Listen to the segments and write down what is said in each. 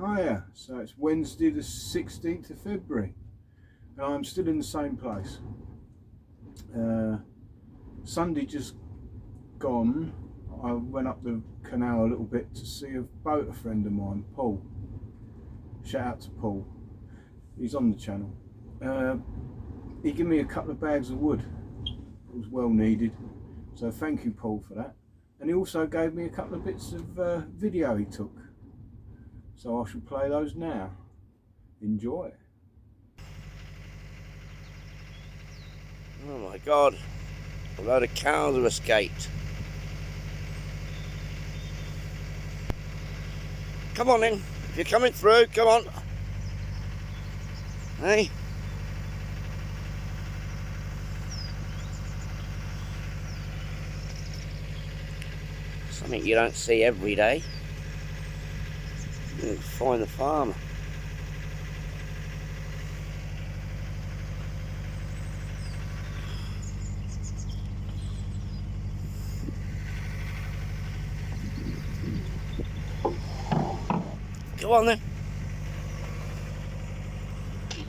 Oh yeah, so it's Wednesday the 16th of February and I'm still in the same place. Sunday just gone, I went up the canal a little bit to see a boat, a friend of mine, Paul. Shout out to Paul, he's on the channel. He gave me a couple of bags of wood. It was well needed, so thank you Paul for that. And he also gave me a couple of bits of video he took. So I shall play those now. Enjoy. Oh my God, a load of cows have escaped. Come on then, if you're coming through, come on. Hey? Something you don't see every day. You find the farmer. Go on then.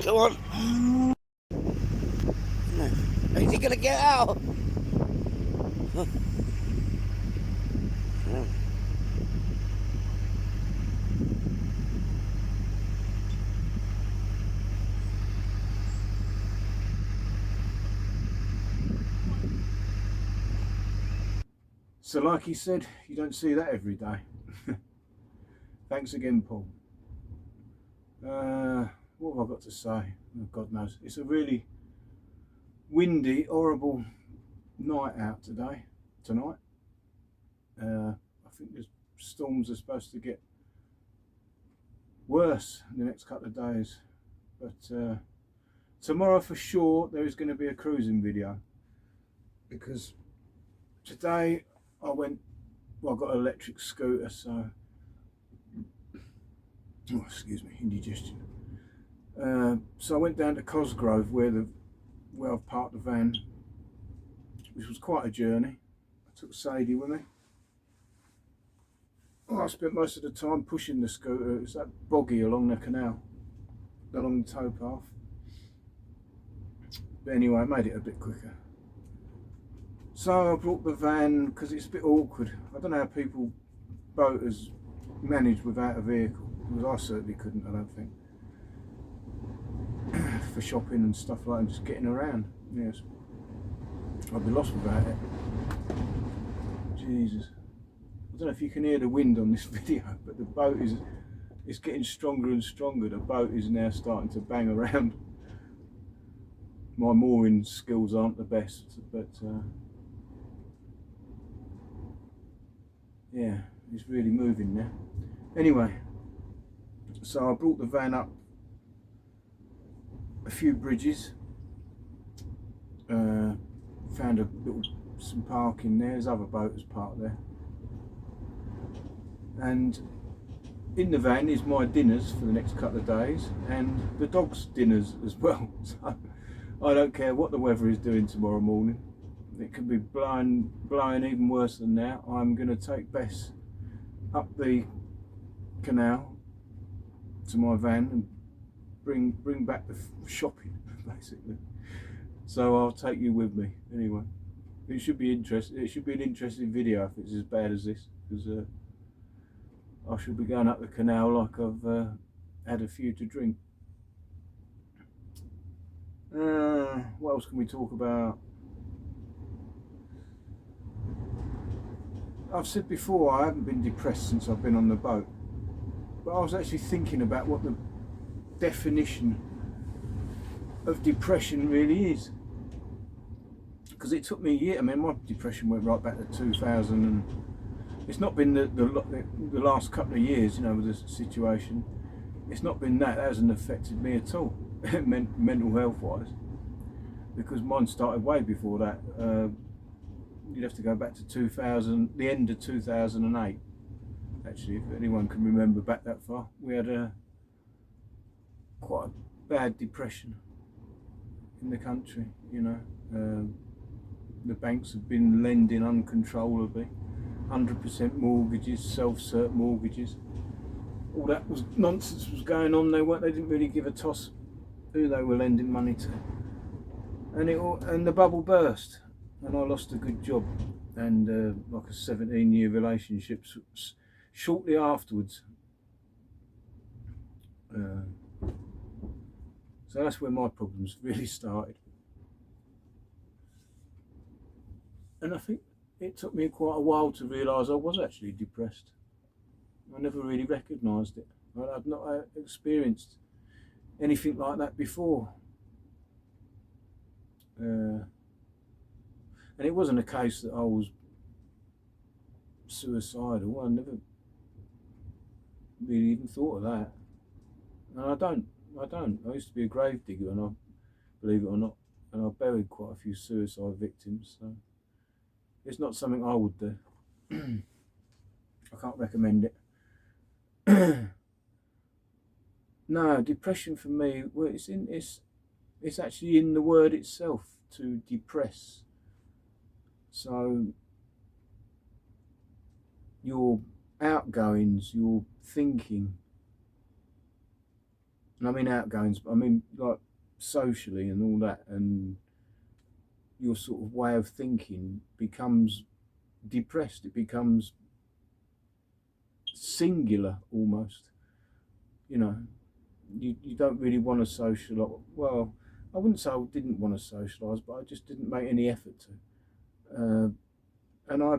Go on. Is he gonna get out? So like he said, you don't see that every day. Thanks again, Paul. What have I got to say? Oh, God knows. It's a really windy, horrible night out tonight. I think the storms are supposed to get worse in the next couple of days. But tomorrow for sure there is going to be a cruising video. Because today I got an electric scooter, so oh, excuse me, indigestion. So I went down to Cosgrove where I've parked the van, which was quite a journey. I took Sadie with me. Oh, I spent most of the time pushing the scooter. It's that boggy along the canal, along the towpath. But anyway, I made it a bit quicker. So I brought the van because it's a bit awkward. I don't know how boaters manage without a vehicle, because I certainly couldn't, I don't think. For shopping and stuff like that, and just getting around. Yes, I'd be lost without it. Jesus, I don't know if you can hear the wind on this video, but the boat it's getting stronger and stronger. The boat is now starting to bang around. My mooring skills aren't the best, but yeah, it's really moving now. Anyway, so I brought the van up a few bridges, found some parking there. There's other boaters parked there, and in the van is my dinners for the next couple of days and the dogs' dinners as well. So I don't care what the weather is doing tomorrow morning. It could be blowing even worse than now. I'm going to take Bess up the canal to my van and bring back the shopping, basically. So I'll take you with me anyway. It should be interesting. It should be an interesting video if it's as bad as this, because I should be going up the canal like I've had a few to drink. What else can we talk about? I've said before I haven't been depressed since I've been on the boat, but I was actually thinking about what the definition of depression really is, because it took me a year. I mean, my depression went right back to 2000, and it's not been the last couple of years, you know, with the situation. It's not been that hasn't affected me at all, mental health wise, because mine started way before that. You'd have to go back to 2000, the end of 2008. Actually, if anyone can remember back that far, we had quite a bad depression in the country. You know, the banks have been lending uncontrollably, 100% mortgages, self-cert mortgages, all that was nonsense was going on. They didn't really give a toss who they were lending money to, and the bubble burst, and I lost a good job and like a 17-year relationship shortly afterwards. So that's where my problems really started. And I think it took me quite a while to realise I was actually depressed. I never really recognised it. I'd not experienced anything like that before. And it wasn't a case that I was suicidal. I never really even thought of that. And I don't. I used to be a grave digger, and believe it or not, and I buried quite a few suicide victims. So it's not something I would do. I can't recommend it. No, depression for me, well, it's actually in the word itself, to depress. So your outgoings, your thinking, and I mean outgoings, but I mean like socially and all that, and your sort of way of thinking becomes depressed. It becomes singular almost. You know, you don't really want to socialise. Well, I wouldn't say I didn't want to socialise, but I just didn't make any effort to. And I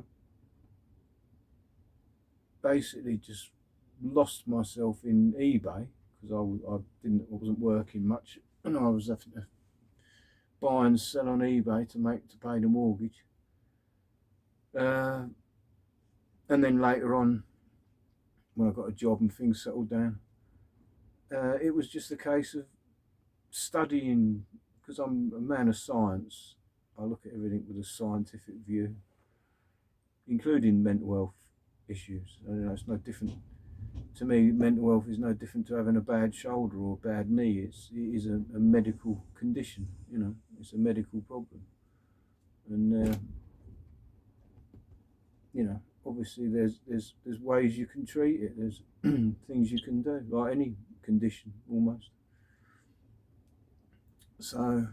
basically just lost myself in eBay because I wasn't working much, and I was having to buy and sell on eBay to pay the mortgage. And then later on, when I got a job and things settled down, it was just a case of studying, because I'm a man of science. I look at everything with a scientific view, including mental health issues. You know, it's no different to me. Mental health is no different to having a bad shoulder or a bad knee. It is a medical condition. You know, it's a medical problem, and you know, obviously there's ways you can treat it. There's things you can do, like any condition almost. So,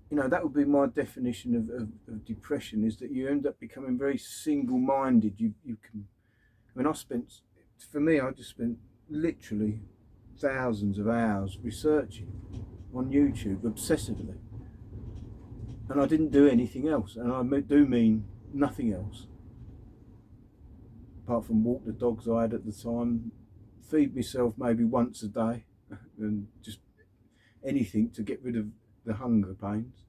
you know, that would be my definition of depression, is that you end up becoming very single-minded. You can, I mean, I just spent literally thousands of hours researching on YouTube obsessively, and I didn't do anything else, and I do mean nothing else apart from walk the dogs I had at the time, feed myself maybe once a day, and just anything to get rid of the hunger pains,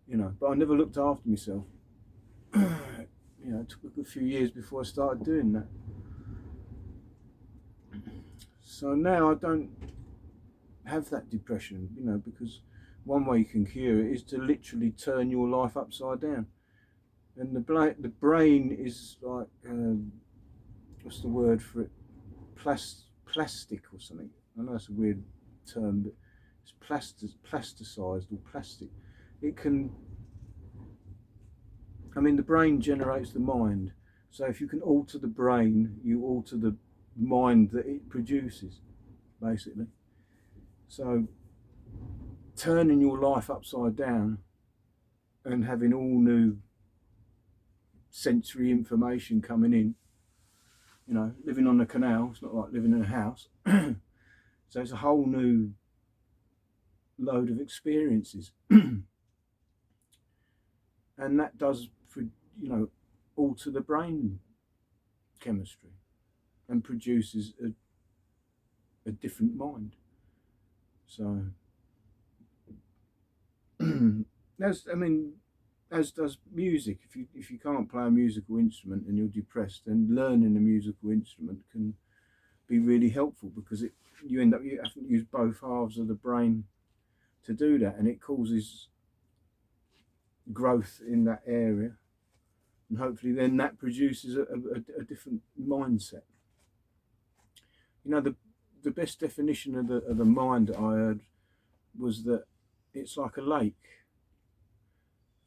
you know. But I never looked after myself. You know, it took a few years before I started doing that. So now I don't have that depression, you know, because one way you can cure it is to literally turn your life upside down. And the brain is like, what's the word for it? Plastic or something. I know it's a weird term, but it's plasticized or plastic. It can, I mean, the brain generates the mind. So if you can alter the brain, you alter the mind that it produces, basically. So turning your life upside down and having all new sensory information coming in, you know, living on the canal, it's not like living in a house. So it's a whole new load of experiences. And that does, you know, alter the brain chemistry and produces a different mind. So as does music. If you can't play a musical instrument and you're depressed, then learning a musical instrument can be really helpful, because you having to use both halves of the brain to do that, and it causes growth in that area, and hopefully then that produces a different mindset. You know, the best definition of the mind that I heard was that it's like a lake,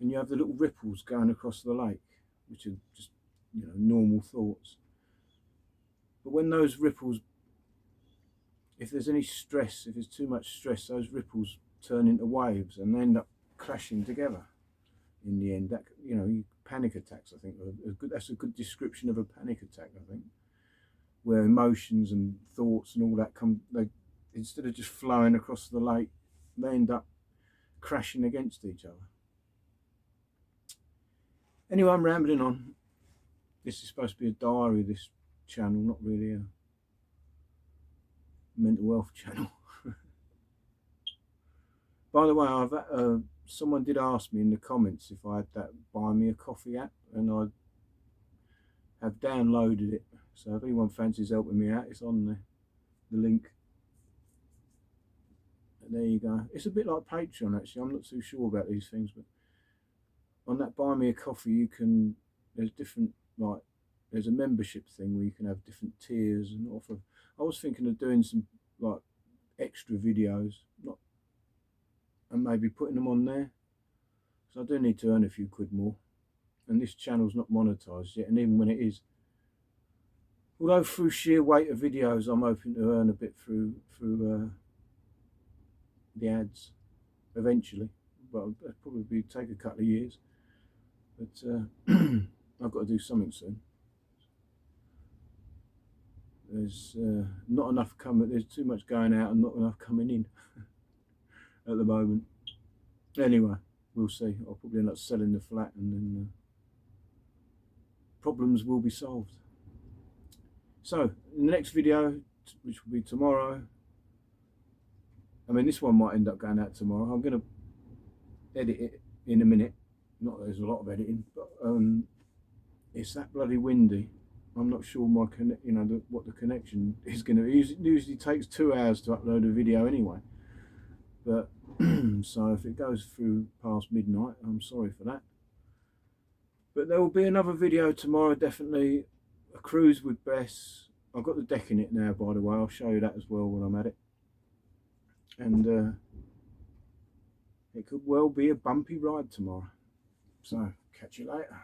and you have the little ripples going across the lake, which are just, you know, normal thoughts. But when those ripples, if there's any stress, if there's too much stress, those ripples turn into waves and they end up crashing together in the end. That, you know, panic attacks, I think, that's a good description of a panic attack, I think, where emotions and thoughts and all that come, they, instead of just flowing across the lake, they end up crashing against each other. Anyway, I'm rambling on. This is supposed to be a diary, this channel, not really a mental health channel. By the way, someone did ask me in the comments if I had that Buy Me a Coffee app, and I have downloaded it. So if anyone fancies helping me out, it's on the link. And there you go. It's a bit like Patreon, actually. I'm not too sure about these things, but on that Buy Me a Coffee, you can, there's different, like, there's a membership thing where you can have different tiers and offer. I was thinking of doing some like extra videos, not, and maybe putting them on there. So I do need to earn a few quid more, and this channel's not monetized yet. And even when it is, although through sheer weight of videos, I'm hoping to earn a bit through the ads eventually. But it'll probably take a couple of years. But I've got to do something soon. There's not enough coming. There's too much going out and not enough coming in at the moment. Anyway, we'll see. I'll probably end up selling the flat, and then problems will be solved. So in the next video, which will be tomorrow, I mean, this one might end up going out tomorrow. I'm going to edit it in a minute. Not that there's a lot of editing, but it's that bloody windy. I'm not sure my what the connection is going to be. It usually takes 2 hours to upload a video anyway. But so if it goes through past midnight, I'm sorry for that. But there will be another video tomorrow, definitely. A cruise with Bess. I've got the deck in it now, by the way. I'll show you that as well when I'm at it. And it could well be a bumpy ride tomorrow. So catch you later.